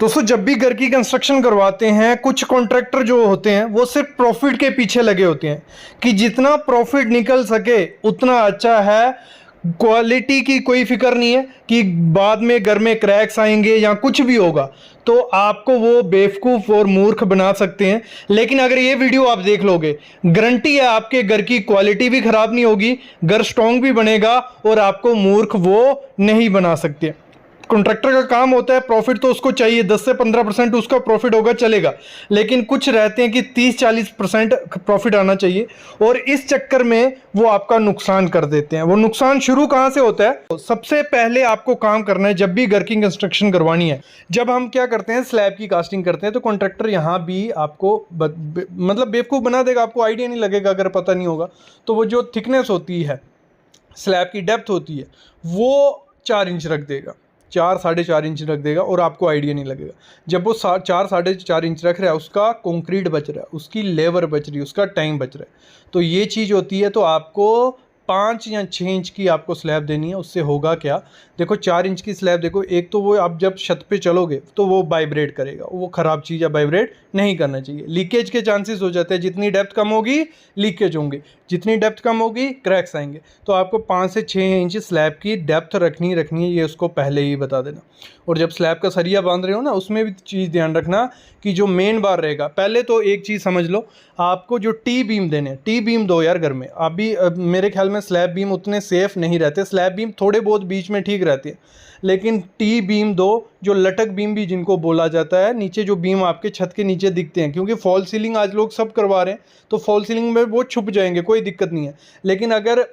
दोस्तों जब भी घर की कंस्ट्रक्शन करवाते हैं कुछ कॉन्ट्रैक्टर जो होते हैं वो सिर्फ प्रॉफिट के पीछे लगे होते हैं कि जितना प्रॉफिट निकल सके उतना अच्छा है। क्वालिटी की कोई फिक्र नहीं है कि बाद में घर में क्रैक्स आएंगे या कुछ भी होगा, तो आपको वो बेवकूफ़ और मूर्ख बना सकते हैं। लेकिन अगर ये वीडियो आप देख लोगे, गारंटी है आपके घर की क्वालिटी भी खराब नहीं होगी, घर स्ट्रॉन्ग भी बनेगा और आपको मूर्ख वो नहीं बना सकते। कॉन्ट्रैक्टर का काम होता है प्रॉफिट तो उसको चाहिए, 10 से 15% उसका प्रॉफिट होगा चलेगा, लेकिन कुछ रहते हैं कि 30-40% प्रॉफिट आना चाहिए और इस चक्कर में वो आपका नुकसान कर देते हैं। वो नुकसान शुरू कहाँ से होता है? तो सबसे पहले आपको काम करना है जब भी घर की कंस्ट्रक्शन करवानी है, जब हम क्या करते हैं स्लैब की कास्टिंग करते हैं तो कॉन्ट्रैक्टर यहाँ भी आपको मतलब बेवकूफ़ बना देगा, आपको आइडिया नहीं लगेगा अगर पता नहीं होगा। तो वो जो थिकनेस होती है, स्लैब की डेप्थ होती है, वो 4 इंच रख देगा, 4-4.5 इंच रख देगा और आपको आइडिया नहीं लगेगा। जब वो 4-4.5 इंच रख रहा है, उसका कंक्रीट बच रहा है, उसकी लेबर बच रही है, उसका टाइम बच रहा है। तो ये चीज़ होती है। तो आपको 5 या 6 इंच की आपको स्लैब देनी है। उससे होगा क्या, देखो 4 इंच की स्लैब, देखो एक तो वो आप जब छत पे चलोगे तो वो वाइब्रेट करेगा, वो ख़राब चीज़ है, वाइब्रेट नहीं करना चाहिए। लीकेज के चांसेस हो जाते हैं, जितनी डेप्थ कम होगी लीकेज होंगे, जितनी डेप्थ कम होगी क्रैक्स आएंगे। तो आपको 5 से 6 इंच स्लैब की डेप्थ रखनी है, ये उसको पहले ही बता देना। और जब स्लैब का सरिया बांध रहे हो ना, उसमें भी चीज़ ध्यान रखना कि जो मेन बार रहेगा, पहले तो एक चीज़ समझ लो, आपको जो टी बीम देने हैं, टी बीम दो यार घर में। अभी मेरे ख्याल में स्लैब बीम उतने सेफ नहीं रहते, स्लैब बीम थोड़े बहुत बीच में ठीक रहती है, लेकिन टी बीम दो, जो लटक बीम भी जिनको बोला जाता है, नीचे जो बीम आपके छत के नीचे दिखते हैं, क्योंकि फॉल सीलिंग आज लोग सब करवा रहे हैं तो फॉल सीलिंग में वो छुप जाएंगे, कोई दिक्कत नहीं है। लेकिन अगर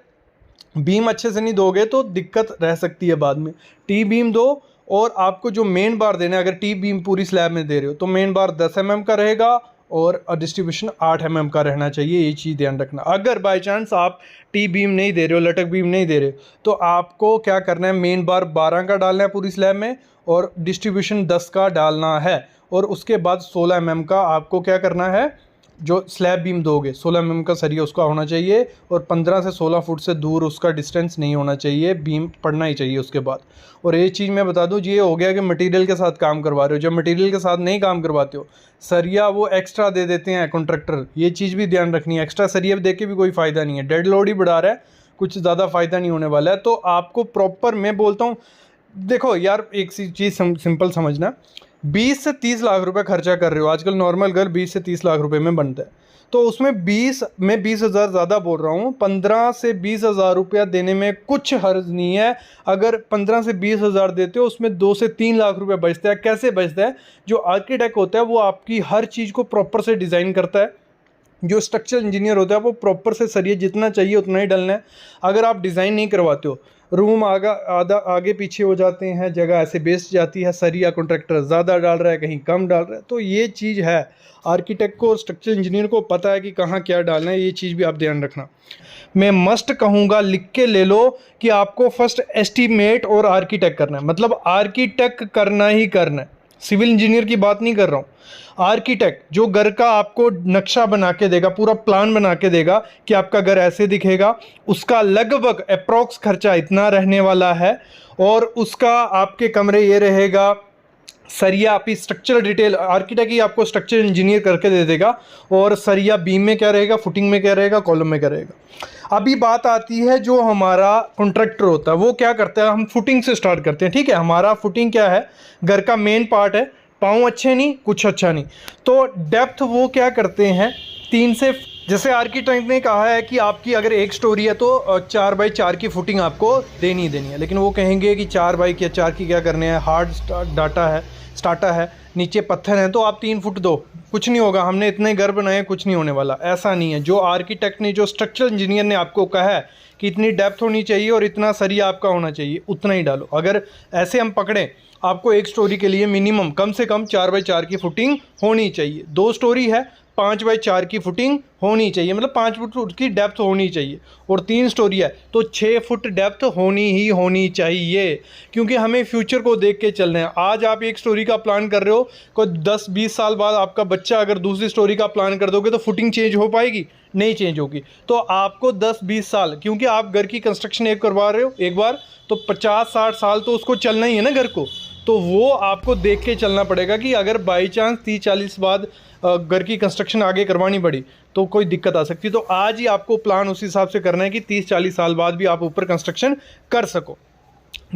बीम अच्छे से नहीं दोगे तो दिक्कत रह सकती है बाद में। टी बीम दो और आपको जो मेन बार देना है, अगर टी बीम पूरी स्लैब में दे रहे हो तो मेन बार 10 mm का रहेगा और डिस्ट्रीब्यूशन 8 mm का रहना चाहिए। ये चीज़ ध्यान रखना। अगर बाय चांस आप टी बीम नहीं दे रहे हो, लटक बीम नहीं दे रहे हो, तो आपको क्या करना है, मेन बार 12 का डालना है पूरी स्लैब में और डिस्ट्रीब्यूशन 10 का डालना है। और उसके बाद 16 mm का आपको क्या करना है, जो स्लैब बीम दोगे 16 mm का सरिया उसका होना चाहिए और 15 से 16 फुट से दूर उसका डिस्टेंस नहीं होना चाहिए, बीम पड़ना ही चाहिए उसके बाद। और ये चीज़ मैं बता दूं, ये हो गया कि मटेरियल के साथ काम करवा रहे हो। जब मटेरियल के साथ नहीं काम करवाते हो, सरिया वो एक्स्ट्रा दे देते हैं कॉन्ट्रैक्टर, ये चीज़ भी ध्यान रखनी है। एक्स्ट्रा सरिया दे के भी कोई फ़ायदा नहीं है, डेड लोड ही बढ़ा रहा है, कुछ ज़्यादा फ़ायदा नहीं होने वाला है। तो आपको प्रॉपर, मैं बोलता हूँ, देखो यार एक चीज़ सिंपल समझना, 20 से 30 लाख रुपए खर्चा कर रहे हो, आजकल नॉर्मल घर 20 से 30 लाख रुपए में बनता है, तो उसमें 20, मैं 20,000 ज़्यादा बोल रहा हूँ, 15 से 20,000 रुपया देने में कुछ हर्ज नहीं है। अगर 15 से 20,000 देते हो, उसमें 2 से 3 लाख रुपया बचता है। कैसे बचता है? जो आर्किटेक्ट होता है वो आपकी हर चीज़ को प्रॉपर से डिज़ाइन करता है, जो स्ट्रक्चरल इंजीनियर होता है वो प्रॉपर से सरिया जितना चाहिए उतना ही डलना है। अगर आप डिज़ाइन नहीं करवाते हो, रूम आधा आगे पीछे हो जाते हैं, जगह ऐसे बेस्ट जाती है, सरिया कॉन्ट्रैक्टर ज़्यादा डाल रहा है, कहीं कम डाल रहा है, तो ये चीज़ है आर्किटेक्ट को और स्ट्रक्चरल इंजीनियर को पता है कि कहाँ क्या डालना है। ये चीज़ भी आप ध्यान रखना। मैं मस्ट कहूँगा, लिख के ले लो कि आपको फर्स्ट एस्टीमेट और आर्किटेक्ट करना है, मतलब आर्किटेक्ट करना ही करना है, सिविल इंजीनियर की बात नहीं कर रहा हूँ। आर्किटेक्ट जो घर का आपको नक्शा बना के देगा, पूरा प्लान बना के देगा कि आपका घर ऐसे दिखेगा, उसका लगभग अप्रॉक्स खर्चा इतना रहने वाला है और उसका आपके कमरे ये रहेगा। सरिया आपकी स्ट्रक्चरल डिटेल आर्किटेक्ट ही आपको स्ट्रक्चर इंजीनियर करके दे देगा, और सरिया बीम में क्या रहेगा, फुटिंग में क्या रहेगा, कॉलम में क्या रहेगा। अभी बात आती है जो हमारा कॉन्ट्रैक्टर होता है वो क्या करता है, हम फुटिंग से स्टार्ट करते हैं, ठीक है। हमारा फुटिंग क्या है, घर का मेन पार्ट है, पाँव अच्छे नहीं कुछ अच्छा नहीं, तो डेप्थ वो क्या करते हैं 3 से, जैसे आर्किटेक्ट ने कहा है कि आपकी अगर 1 स्टोरी है तो 4x4 की फुटिंग आपको देनी ही देनी है, लेकिन वो कहेंगे कि 4x4 की क्या करने हैं, हार्ड स्टाटा है, नीचे पत्थर है, तो आप 3 फुट दो, कुछ नहीं होगा, हमने इतने घर बनाए, कुछ नहीं होने वाला। ऐसा नहीं है। जो आर्किटेक्ट ने, जो स्ट्रक्चरल इंजीनियर ने आपको कहा है कि इतनी डेप्थ होनी चाहिए और इतना सरिया आपका होना चाहिए, उतना ही डालो। अगर ऐसे हम पकड़ें, आपको 1 स्टोरी के लिए मिनिमम कम से कम 4x4 की फुटिंग होनी चाहिए। 2 स्टोरी है, 5x4 की फुटिंग होनी चाहिए, मतलब 5 फुट की डेप्थ होनी चाहिए। और 3 स्टोरी है तो 6 फुट डेप्थ होनी ही होनी चाहिए, क्योंकि हमें फ्यूचर को देख के चलना है। आज आप 1 स्टोरी का प्लान कर रहे हो, कोई 10-20 साल बाद आपका बच्चा अगर दूसरी स्टोरी का प्लान कर दोगे तो फुटिंग चेंज हो पाएगी? नहीं चेंज होगी। तो आपको 10-20 साल, क्योंकि आप घर की कंस्ट्रक्शन एक करवा रहे हो एक बार, तो 50-60 साल तो उसको चलना ही है ना घर को। तो वो आपको देख के चलना पड़ेगा कि अगर बाई चांस 30-40 बाद घर की कंस्ट्रक्शन आगे करवानी पड़ी तो कोई दिक्कत आ सकती है। तो आज ही आपको प्लान उस हिसाब से करना है कि 30-40 साल बाद भी आप ऊपर कंस्ट्रक्शन कर सको।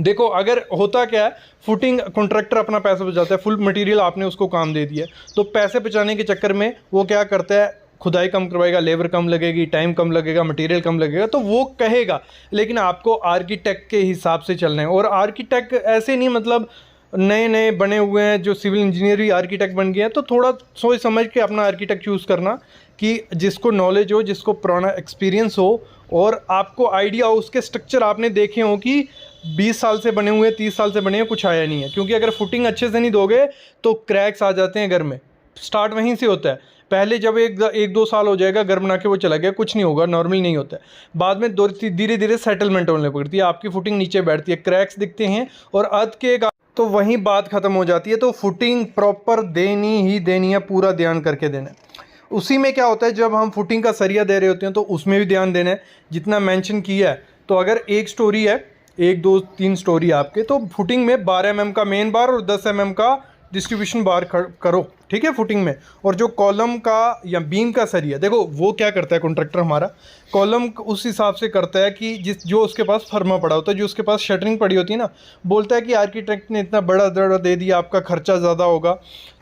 देखो अगर होता क्या है, फुटिंग कॉन्ट्रैक्टर अपना पैसा बचाता है, फुल मटेरियल आपने उसको काम दे दिया, तो पैसे बचाने के चक्कर में वो क्या करता है, खुदाई कम करवाएगा, लेबर कम लगेगी, टाइम कम लगेगा, मटेरियल कम लगेगा, तो वो कहेगा। लेकिन आपको आर्किटेक्ट के हिसाब से चलना है। और आर्किटेक्ट ऐसे नहीं मतलब नए नए बने हुए हैं जो सिविल इंजीनियर ही आर्किटेक्ट बन गए हैं, तो थोड़ा सोच समझ के अपना आर्किटेक्ट चूज़ करना कि जिसको नॉलेज हो, जिसको पुराना एक्सपीरियंस हो और आपको आइडिया हो, उसके स्ट्रक्चर आपने देखे हो कि 20 साल से बने हुए, 30 साल से बने हुए, कुछ आया नहीं है। क्योंकि अगर फुटिंग अच्छे से नहीं दोगे तो क्रैक्स आ जाते हैं घर में। स्टार्ट वहीं से होता है। पहले जब एक दो साल हो जाएगा घर बना के वो चला गया, कुछ नहीं होगा, नॉर्मल नहीं होता है। बाद में धीरे धीरे सेटलमेंट होने पड़ती है, आपकी फुटिंग नीचे बैठती है, क्रैक्स दिखते हैं और अर्थ के तो वहीं बात ख़त्म हो जाती है। तो फुटिंग प्रॉपर देनी ही देनी है, पूरा ध्यान करके देना है। उसी में क्या होता है, जब हम फुटिंग का सरिया दे रहे होते हैं तो उसमें भी ध्यान देना है जितना मेंशन किया है। तो अगर एक स्टोरी है, 1 2 3 स्टोरी आपके, तो फुटिंग में 12 mm का मेन बार और 10 mm का डिस्ट्रीब्यूशन बार करो, ठीक है, फुटिंग में। और जो कॉलम का या बीम का सरिया, देखो वो क्या करता है कॉन्ट्रैक्टर हमारा, कॉलम उस हिसाब से करता है कि जो उसके पास फर्मा पड़ा होता है, जो उसके पास शटरिंग पड़ी होती है ना, बोलता है कि आर्किटेक्ट ने इतना बड़ा दड़ा दे दिया, आपका खर्चा ज़्यादा होगा।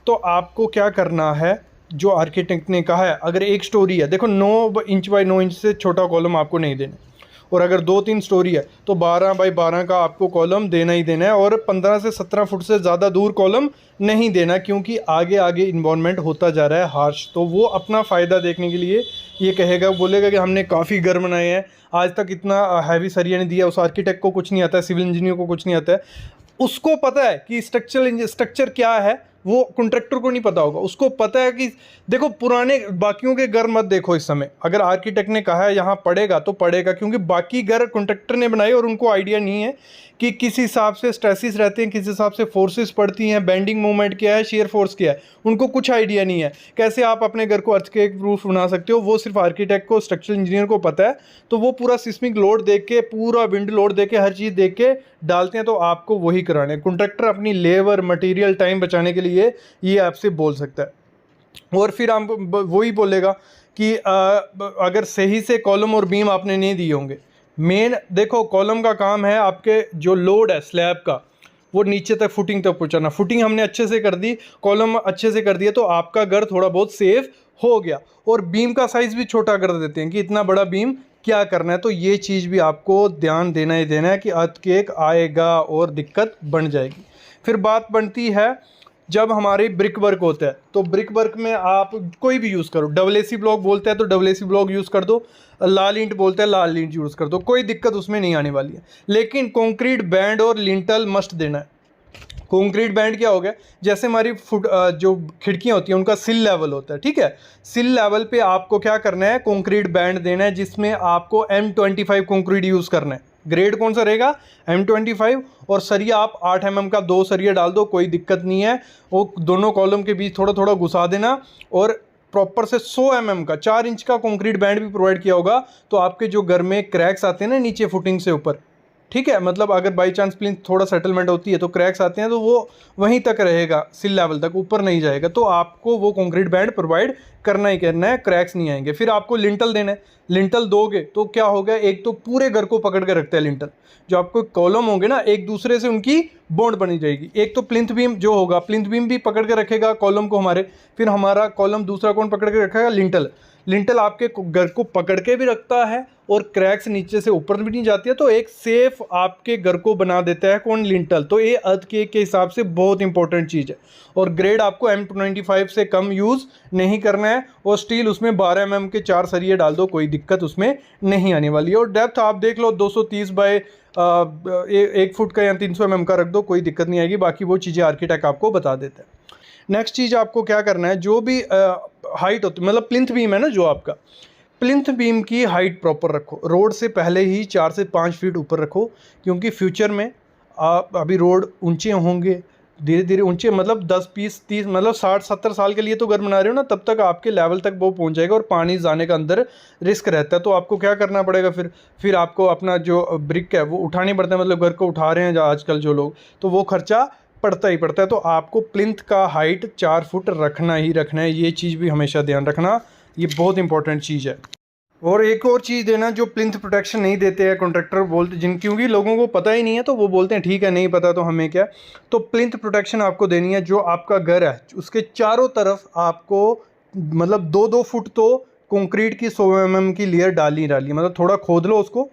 तो आपको क्या करना है, जो आर्किटेक्ट ने कहा है, अगर एक स्टोरी है, देखो 9 इंच बाई 9 इंच से छोटा कॉलम आपको नहीं देना, और अगर 2-3 स्टोरी है तो 12 बाई 12 का आपको कॉलम देना ही देना है। और 15 से 17 फुट से ज़्यादा दूर कॉलम नहीं देना, क्योंकि आगे आगे इन्वायरमेंट होता जा रहा है हार्श। तो वो अपना फ़ायदा देखने के लिए ये कहेगा, बोलेगा कि हमने काफ़ी घर बनाए हैं, आज तक इतना हैवी सरिया नहीं दिया। उस आर्किटेक्ट को कुछ नहीं आता है, सिविल इंजीनियर को कुछ नहीं आता है, उसको पता है कि स्ट्रक्चर क्या है, वो कॉन्ट्रैक्टर को नहीं पता होगा। उसको पता है कि देखो पुराने बाकियों के घर मत देखो इस समय, अगर आर्किटेक्ट ने कहा है यहाँ पड़ेगा तो पड़ेगा, क्योंकि बाकी घर कॉन्ट्रैक्टर ने बनाए और उनको आइडिया नहीं है कि किस हिसाब से स्ट्रेसिस रहते हैं, किस हिसाब से फोर्सेस पड़ती हैं, बेंडिंग मूवमेंट क्या है, शेयर फोर्स क्या है, उनको कुछ आइडिया नहीं है। कैसे आप अपने घर को अर्थक्वेक प्रूफ बना सकते हो, वो सिर्फ आर्किटेक्ट को, स्ट्रक्चरल इंजीनियर को पता है। तो वो पूरा सिस्मिक लोड देख के, पूरा विंड लोड देख के, हर चीज़ देख के डालते हैं। तो आपको वही कराना है। कॉन्ट्रैक्टर अपनी लेबर, मटेरियल, टाइम बचाने के लिए ये आपसे बोल सकता है। और फिर आप वही बोलेगा कि अगर सही से कॉलम और बीम आपने नहीं दिए होंगे। मेन देखो कॉलम का काम है आपके जो लोड है स्लैब का, वो नीचे तक फुटिंग तक पहुंचाना। फुटिंग हमने अच्छे से कर दी, कॉलम अच्छे से कर दिया, तो आपका घर थोड़ा बहुत सेफ हो गया। और बीम का साइज़ भी छोटा कर देते हैं कि इतना बड़ा बीम क्या करना है। तो ये चीज़ भी आपको ध्यान देना ही देना है कि अर्थक्वेक आएगा और दिक्कत बन जाएगी। फिर बात बनती है जब हमारी ब्रिक वर्क होता है, तो ब्रिक वर्क में आप कोई भी यूज़ करो, डबल ब्लॉक बोलता है तो डबल ब्लॉक यूज़ कर दो, लाल ईंट बोलता है लाल ईंट यूज़ कर दो, कोई दिक्कत उसमें नहीं आने वाली है। लेकिन कंक्रीट बैंड और लिंटल मस्ट देना है। कंक्रीट बैंड क्या हो गया, जैसे हमारी जो खिड़कियाँ होती हैं उनका सिल लेवल होता है, ठीक है, सिल लेवल पे आपको क्या करना है, कंक्रीट बैंड देना है, जिसमें आपको M25 कंक्रीट यूज़ करना है। ग्रेड कौन सा रहेगा, M25। और सरिया आप 8 mm का 2 सरिया डाल दो, कोई दिक्कत नहीं है। वो दोनों कॉलम के बीच थोड़ा थोड़ा घुसा देना। और प्रॉपर से 100 mm का 4 इंच का कंक्रीट बैंड भी प्रोवाइड किया होगा। तो आपके जो घर में क्रैक्स आते हैं ना नीचे फुटिंग से ऊपर, ठीक है, मतलब अगर बाई चांस प्लिंथ थोड़ा सेटलमेंट होती है तो क्रैक्स आते हैं, तो वो वहीं तक रहेगा, सिल लेवल तक, ऊपर नहीं जाएगा। तो आपको वो कंक्रीट बैंड प्रोवाइड करना ही करना है, क्रैक्स नहीं आएंगे। फिर आपको लिंटल देना है। लिंटल दोगे तो क्या होगा, एक तो पूरे घर को पकड़ के रखता है लिंटल। जो आपको कॉलम होंगे ना, एक दूसरे से उनकी बॉन्ड बनी जाएगी। एक तो प्लिंथ बीम जो होगा, प्लिंथ बीम भी पकड़ के रखेगा कॉलम को हमारे, फिर हमारा कॉलम दूसरा कौन पकड़ के रखेगा, लिंटल। लिंटल आपके घर को पकड़ के भी रखता है और क्रैक्स नीचे से ऊपर भी नहीं जाती है। तो एक सेफ आपके घर को बना देता है कौन, लिंटल। तो ये अर्थक्वेक के हिसाब से बहुत इंपॉर्टेंट चीज़ है। और ग्रेड आपको M25 से कम यूज़ नहीं करना है। और स्टील उसमें 12 mm के 4 सरिये डाल दो, कोई दिक्कत उसमें नहीं आने वाली है। और डेप्थ आप देख लो 230 बाय 1 फुट का या 300 mm का रख दो, कोई दिक्कत नहीं आएगी। बाकी वो चीज़ें आर्किटेक्ट आपको बता देता है। नेक्स्ट चीज़ आपको क्या करना है, जो भी हाइट होती, मतलब प्लिंथ बीम है ना, जो आपका प्लिंथ बीम की हाइट प्रॉपर रखो। रोड से पहले ही 4 से 5 फीट ऊपर रखो, क्योंकि फ्यूचर में आप अभी रोड ऊंचे होंगे, धीरे धीरे ऊंचे, मतलब 10 20 30 मतलब 60 70 साल के लिए तो घर बना रहे हो ना, तब तक आपके लेवल तक वो पहुंच जाएगा और पानी जाने का अंदर रिस्क रहता है। तो आपको क्या करना पड़ेगा, फिर आपको अपना जो ब्रिक है वो उठानी पड़ता है, मतलब घर को उठा रहे हैं आजकल जो लोग, तो वो खर्चा पड़ता ही पड़ता है। तो आपको प्लिंथ का हाइट 4 फुट रखना ही रखना है, ये चीज़ भी हमेशा ध्यान रखना, ये बहुत इंपॉर्टेंट चीज़ है। और एक और चीज़ देना, जो प्लिंथ प्रोटेक्शन नहीं देते हैं कॉन्ट्रैक्टर बोलते, क्योंकि लोगों को पता ही नहीं है तो वो बोलते हैं ठीक है नहीं पता तो हमें क्या। तो प्लिंथ प्रोटेक्शन आपको देनी है। जो आपका घर है उसके चारों तरफ आपको मतलब 2-2 फुट तो कंक्रीट की 100 mm की लेयर डाली मतलब थोड़ा खोद लो उसको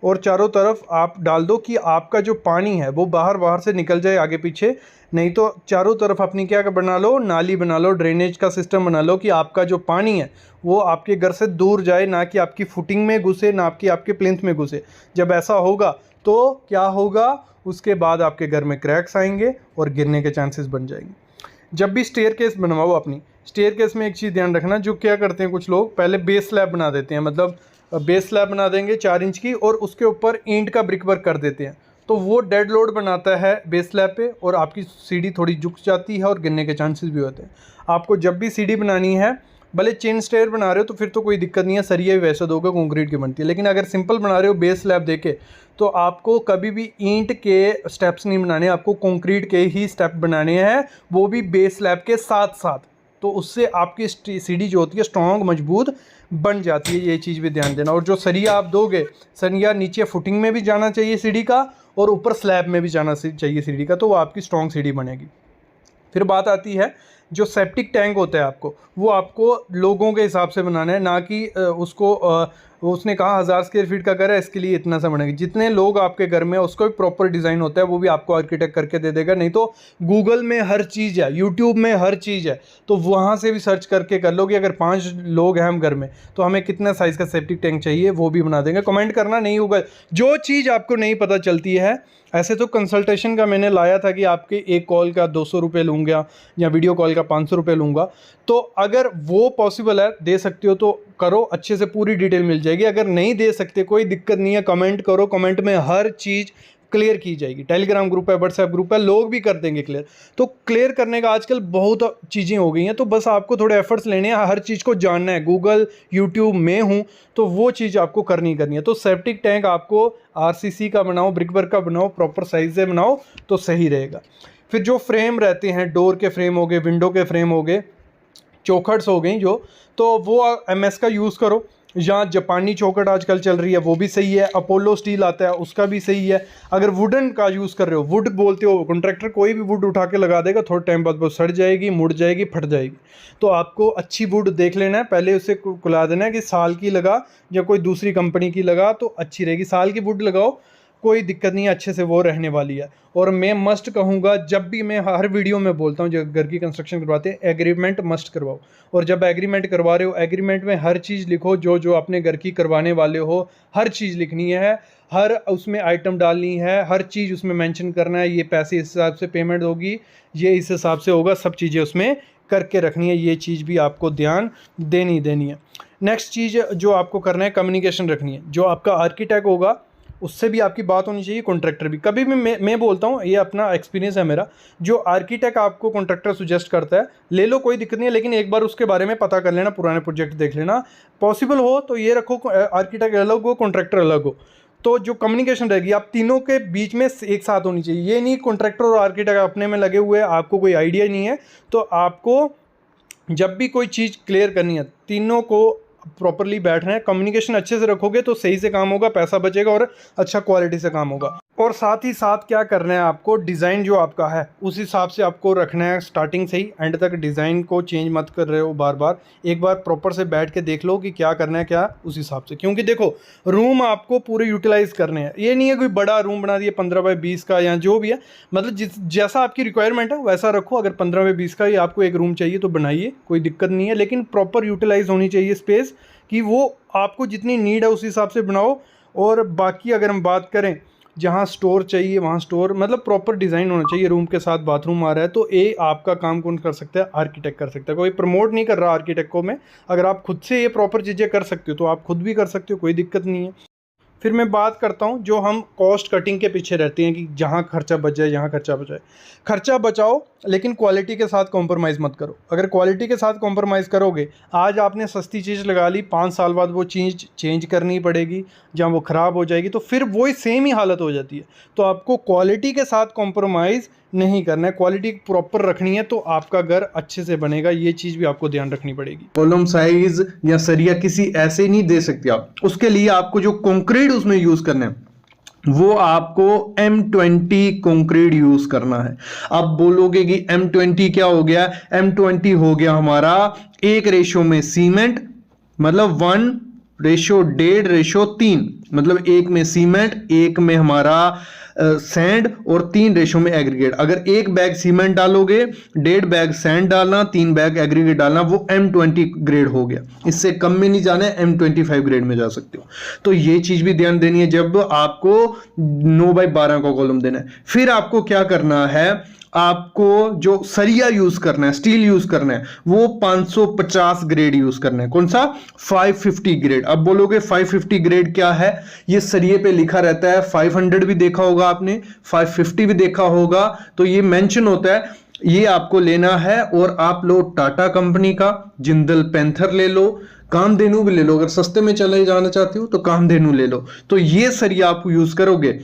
और चारों तरफ आप डाल दो कि आपका जो पानी है वो बाहर से निकल जाए आगे पीछे। नहीं तो चारों तरफ अपनी क्या बना लो, नाली बना लो, ड्रेनेज का सिस्टम बना लो कि आपका जो पानी है वो आपके घर से दूर जाए, ना कि आपकी फुटिंग में घुसे, ना कि आपके प्लिंथ में घुसे। जब ऐसा होगा तो क्या होगा, उसके बाद आपके घर में क्रैक्स आएंगे और गिरने के चांसेस बन जाएंगे। जब भी स्टेयर केस बनवाओ अपनी, स्टेयर केस में एक चीज़ ध्यान रखना, जो क्या करते हैं कुछ लोग पहले बेस स्लैब बना देते हैं, मतलब बेस स्लैब बना देंगे 4 इंच की और उसके ऊपर ईंट का ब्रिक वर्क कर देते हैं। तो वो डेड लोड बनाता है बेस स्लैब पे और आपकी सीढ़ी थोड़ी झुक जाती है और गिरने के चांसेस भी होते हैं। आपको जब भी सीढ़ी बनानी है, भले चेन स्टेयर बना रहे हो तो फिर तो कोई दिक्कत नहीं है, सरिया भी वैसा दोगे कंक्रीट की बनती है। लेकिन अगर सिंपल बना रहे हो बेस स्लैब देके, तो आपको कभी भी ईंट के स्टेप्स नहीं बनाने, आपको कंक्रीट के ही स्टेप बनाने हैं, वो भी बेस स्लैब के साथ साथ। तो उससे आपकी सीढ़ी जो होती है स्ट्रॉन्ग मजबूत बन जाती है, ये चीज़ भी ध्यान देना। और जो सरिया आप दोगे, सरिया नीचे फुटिंग में भी जाना चाहिए सीढ़ी का और ऊपर स्लैब में भी जाना चाहिए सीढ़ी का, तो वो आपकी स्ट्रॉन्ग सीढ़ी बनेगी। फिर बात आती है जो सेप्टिक टैंक होता है आपको, वो आपको लोगों के हिसाब से बनाना है, ना कि उसने कहा 1000 स्क्वायर फीट का घर है इसके लिए इतना सा बनेगा। जितने लोग आपके घर में उसका भी प्रॉपर डिज़ाइन होता है, वो भी आपको आर्किटेक्ट करके दे देगा। नहीं तो गूगल में हर चीज़ है, यूट्यूब में हर चीज़ है, तो वहाँ से भी सर्च करके कर लो कि अगर 5 लोग हैं हम घर में तो हमें कितना साइज़ का सेप्टिक टैंक चाहिए, वो भी बना देंगे। कमेंट करना नहीं होगा जो चीज़ आपको नहीं पता चलती है। ऐसे तो कंसल्टेशन का मैंने लाया था कि आपके एक कॉल का 200 रुपये लूँगा या वीडियो कॉल का 500 रुपये लूँगा, तो अगर वो पॉसिबल है, दे सकते हो तो करो, अच्छे से पूरी डिटेल मिल जाएगी। अगर नहीं दे सकते कोई दिक्कत नहीं है, कमेंट करो, कमेंट में हर चीज़ क्लियर की जाएगी। टेलीग्राम ग्रुप है, व्हाट्सएप ग्रुप है, लोग भी कर देंगे क्लियर। तो क्लियर करने का आजकल बहुत चीज़ें हो गई हैं, तो बस आपको थोड़े एफर्ट्स लेने हैं, हर चीज़ को जानना है। गूगल यूट्यूब में हूँ तो वो चीज़ आपको करनी है। तो सेप्टिक टैंक आपको आरसीसी का बनाओ, ब्रिक वर्क का बनाओ, प्रॉपर साइज से बनाओ तो सही रहेगा। फिर जो फ्रेम रहते हैं, डोर के फ्रेम हो गए, विंडो के फ्रेम हो गए, चौखट्स हो गई जो, तो वो एमएस का यूज़ करो, या जापानी चौखट आजकल चल रही है वो भी सही है, अपोलो स्टील आता है उसका भी सही है। अगर वुडन का यूज़ कर रहे हो, वुड बोलते हो, कॉन्ट्रैक्टर कोई भी वुड उठा के लगा देगा, थोड़े टाइम बाद वो सड़ जाएगी, मुड़ जाएगी, फट जाएगी। तो आपको अच्छी वुड देख लेना है, पहले उसे खुला देना है कि साल की लगा या कोई दूसरी कंपनी की लगा तो अच्छी रहेगी। साल की वुड लगाओ, कोई दिक्कत नहीं है, अच्छे से वो रहने वाली है। और मैं मस्ट कहूँगा, जब भी मैं हर वीडियो में बोलता हूँ जब घर की कंस्ट्रक्शन करवाते हैं, एग्रीमेंट मस्ट करवाओ। और जब एग्रीमेंट करवा रहे हो, एग्रीमेंट में हर चीज़ लिखो, जो जो अपने घर की करवाने वाले हो हर चीज़ लिखनी है, हर उसमें आइटम डालनी है, हर चीज़ उसमें मेंशन करना है, ये पैसे इस हिसाब से पेमेंट होगी, ये इस हिसाब से होगा, सब चीज़ें उसमें करके रखनी है। ये चीज़ भी आपको ध्यान देनी है। नेक्स्ट चीज़ जो आपको करना है, कम्युनिकेशन रखनी है। जो आपका आर्किटेक्ट होगा उससे भी आपकी बात होनी चाहिए, कॉन्ट्रैक्टर भी। कभी भी मैं बोलता हूँ, ये अपना एक्सपीरियंस है मेरा, जो आर्किटेक्ट आपको कॉन्ट्रैक्टर सुजेस्ट करता है ले लो, कोई दिक्कत नहीं है, लेकिन एक बार उसके बारे में पता कर लेना, पुराने प्रोजेक्ट देख लेना। पॉसिबल हो तो ये रखो आर्किटेक्ट अलग हो, कॉन्ट्रैक्टर अलग हो, तो जो कम्युनिकेशन रहेगी आप तीनों के बीच में एक साथ होनी चाहिए। ये नहीं कॉन्ट्रैक्टर और आर्किटेक्ट अपने में लगे हुए हैं, आपको कोई आइडिया नहीं है, तो आपको जब भी कोई चीज़ क्लियर करनी है, तीनों को प्रॉपरली बैठना है। कम्युनिकेशन अच्छे से रखोगे तो सही से काम होगा, पैसा बचेगा और अच्छा क्वालिटी से काम होगा। और साथ ही साथ क्या करना है आपको, डिज़ाइन जो आपका है उस हिसाब से आपको रखना है, स्टार्टिंग से ही एंड तक डिज़ाइन को चेंज मत कर रहे हो बार बार। एक बार प्रॉपर से बैठ के देख लो कि क्या करना है, क्या उस हिसाब से। क्योंकि देखो, रूम आपको पूरे यूटिलाइज़ करने हैं, ये नहीं है कोई बड़ा रूम बना दिया 15 बाई 20 का या जो भी है, मतलब जैसा आपकी रिक्वायरमेंट है वैसा रखो। अगर 15 बाई 20 का ही आपको एक रूम चाहिए तो बनाइए, कोई दिक्कत नहीं है, लेकिन प्रॉपर यूटिलाइज होनी चाहिए स्पेस, कि वो आपको जितनी नीड है उस हिसाब से बनाओ। और बाकी अगर हम बात करें, जहाँ स्टोर चाहिए वहाँ स्टोर, मतलब प्रॉपर डिज़ाइन होना चाहिए। रूम के साथ बाथरूम आ रहा है तो ये आपका काम कौन कर सकता है, आर्किटेक्ट कर सकता है। कोई प्रमोट नहीं कर रहा आर्किटेक्ट को मैं, अगर आप खुद से ये प्रॉपर चीज़ें कर सकते हो तो आप खुद भी कर सकते हो, कोई दिक्कत नहीं है। फिर मैं बात करता हूँ जो हम कॉस्ट कटिंग के पीछे रहते हैं कि जहाँ खर्चा बच जाए, यहाँ खर्चा बचाए। खर्चा बचाओ लेकिन क्वालिटी के साथ कॉम्प्रोमाइज़ मत करो। अगर क्वालिटी के साथ कॉम्प्रोमाइज़ करोगे, आज आपने सस्ती चीज़ लगा ली, 5 साल बाद वो चीज़ चेंज करनी पड़ेगी, जहाँ वो ख़राब हो जाएगी, तो फिर वही सेम ही हालत हो जाती है। तो आपको क्वालिटी के साथ कॉम्प्रोमाइज़ नहीं करना है, क्वालिटी प्रॉपर रखनी है, तो आपका घर अच्छे से बनेगा। ये चीज़ भी आपको ध्यान रखनी पड़ेगी। कॉलम साइज या सरिया किसी ऐसे नहीं दे सकते आप, उसके लिए आपको जो कंक्रीट उसमें यूज करना है वो आपको M20 कंक्रीट यूज करना है। आप बोलोगे कि M20 क्या हो गया? M20 हो गया हमारा 1 रेशो में सीमेंट, मतलब 1:1.5:3, मतलब 1 में सीमेंट, 1 में हमारा सैंड और 3 रेशो में एग्रीगेट। अगर 1 बैग सीमेंट डालोगे, 1.5 बैग सैंड डालना, 3 बैग एग्रीगेट डालना, वो M20 ग्रेड हो गया। इससे कम में नहीं जाना है, M25 ग्रेड में जा सकते हो। तो ये चीज भी ध्यान देनी है जब आपको 9x12 का कॉलम देना है। फिर आपको क्या करना है, आपको जो सरिया यूज करना है, स्टील यूज करना है, वो 550 ग्रेड यूज करना है। कौन सा? 550 ग्रेड। अब बोलोगे 550 ग्रेड क्या है? ये सरिये पे लिखा रहता है, 500 भी देखा होगा आपने, 550 भी देखा होगा, तो ये मेंशन होता है। ये आपको लेना है, और आप लो टाटा कंपनी का, जिंदल पैंथर ले लो, कामधेनु भी ले लो। अगर सस्ते में चले जाना चाहते हो तो कामधेनु ले लो। तो ये सरिया आप यूज करोगे,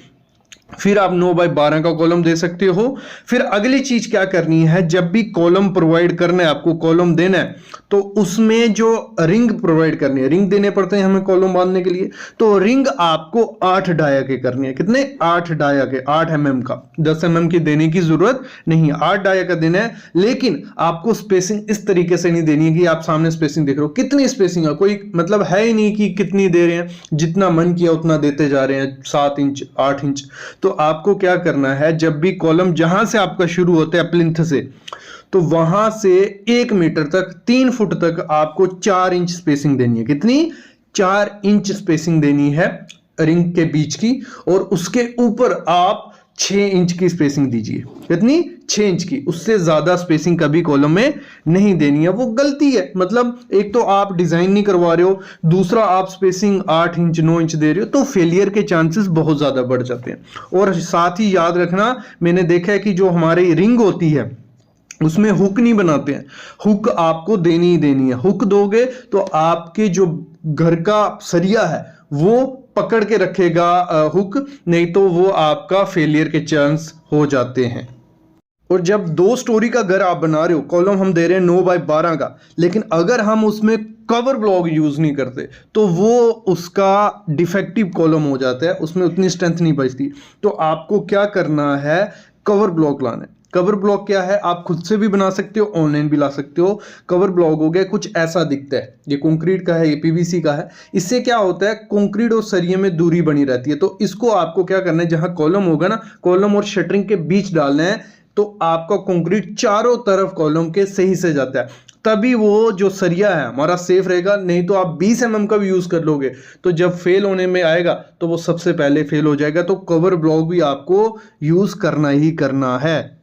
फिर आप 9x12 का कॉलम दे सकते हो। फिर अगली चीज क्या करनी है, जब भी कॉलम प्रोवाइड करना है, आपको कॉलम देना है, तो उसमें जो रिंग प्रोवाइड करनी है, रिंग देने पड़ते हैं हमें कॉलम बांधने के लिए, तो रिंग आपको 8 डाया के करनी है। कितने? 8 डाया के, 8 mm का, 10 mm की देने की जरूरत नहीं, 8 डाया का देना है। लेकिन आपको स्पेसिंग इस तरीके से नहीं देनी है कि आप सामने स्पेसिंग देख रहे हो। कितनी स्पेसिंग है, कोई मतलब है ही नहीं कि कितनी दे रहे हैं, जितना मन किया उतना देते जा रहे हैं, 7 इंच 8 इंच। तो आपको क्या करना है, जब भी कॉलम जहां से आपका शुरू होता है प्लिंथ से, तो वहां से 1 मीटर तक, 3 फुट तक आपको 4 इंच स्पेसिंग देनी है। कितनी? 4 इंच स्पेसिंग देनी है रिंग के बीच की, और उसके ऊपर आप 6 इंच की स्पेसिंग दीजिए। कितनी? 6 इंच की। उससे ज्यादा स्पेसिंग कभी कॉलम में नहीं देनी है। वो गलती है, मतलब एक तो आप डिजाइन नहीं करवा रहे हो, दूसरा आप स्पेसिंग 8 इंच 9 इंच दे रहे हो, तो फेलियर के चांसेस बहुत ज्यादा बढ़ जाते हैं। और साथ ही याद रखना, मैंने देखा है कि जो हमारी रिंग होती है उसमें हुक नहीं बनाते हैं, हुक आपको देनी ही देनी है। हुक दोगे तो आपके जो घर का सरिया है वो पकड़ के रखेगा हुक, नहीं तो वो आपका फेलियर के चांस हो जाते हैं। और जब 2 स्टोरी का घर आप बना रहे हो, कॉलम हम दे रहे हैं 9x12 का, लेकिन अगर हम उसमें कवर ब्लॉक यूज नहीं करते तो वो उसका डिफेक्टिव कॉलम हो जाता है, उसमें उतनी स्ट्रेंथ नहीं बचती। तो आपको क्या करना है, कवर ब्लॉक लाना है। कवर ब्लॉक क्या है, आप खुद से भी बना सकते हो, ऑनलाइन भी ला सकते हो। कवर ब्लॉक हो गया, कुछ ऐसा दिखता है, ये कंक्रीट का है, ये पीवीसी का है। इससे क्या होता है, कंक्रीट और सरिये में दूरी बनी रहती है। तो इसको आपको क्या करना है, जहां कॉलम होगा ना, कॉलम और शटरिंग के बीच डालना है, तो आपका कंक्रीट चारों तरफ कॉलम के सही से जाता है, तभी वो जो सरिया है हमारा सेफ रहेगा। नहीं तो आप 20 mm का भी यूज कर लोगे, तो जब फेल होने में आएगा तो वो सबसे पहले फेल हो जाएगा। तो कवर ब्लॉक भी आपको यूज करना ही करना है।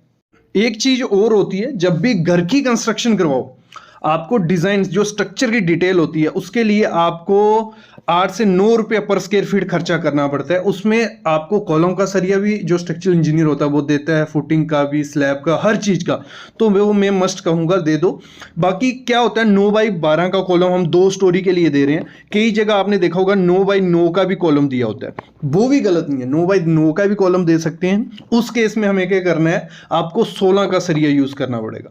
एक चीज और होती है, जब भी घर की कंस्ट्रक्शन करवाओ, आपको डिजाइन, जो स्ट्रक्चर की डिटेल होती है, उसके लिए आपको 8 से 9 रुपये पर स्क्वायर फीट खर्चा करना पड़ता है। उसमें आपको कॉलम का सरिया भी जो स्ट्रक्चरल इंजीनियर होता है वो देता है, फुटिंग का भी, स्लैब का, हर चीज का। तो वो मैं मस्ट कहूंगा दे दो। बाकी क्या होता है, 9x12 का कॉलम हम 2 स्टोरी के लिए दे रहे हैं। कई जगह आपने देखा होगा 9x9 का भी कॉलम दिया होता है, वो भी गलत नहीं है, 9x9 का भी कॉलम दे सकते हैं। उस केस में हमें क्या करना है, आपको 16 का सरिया यूज करना पड़ेगा।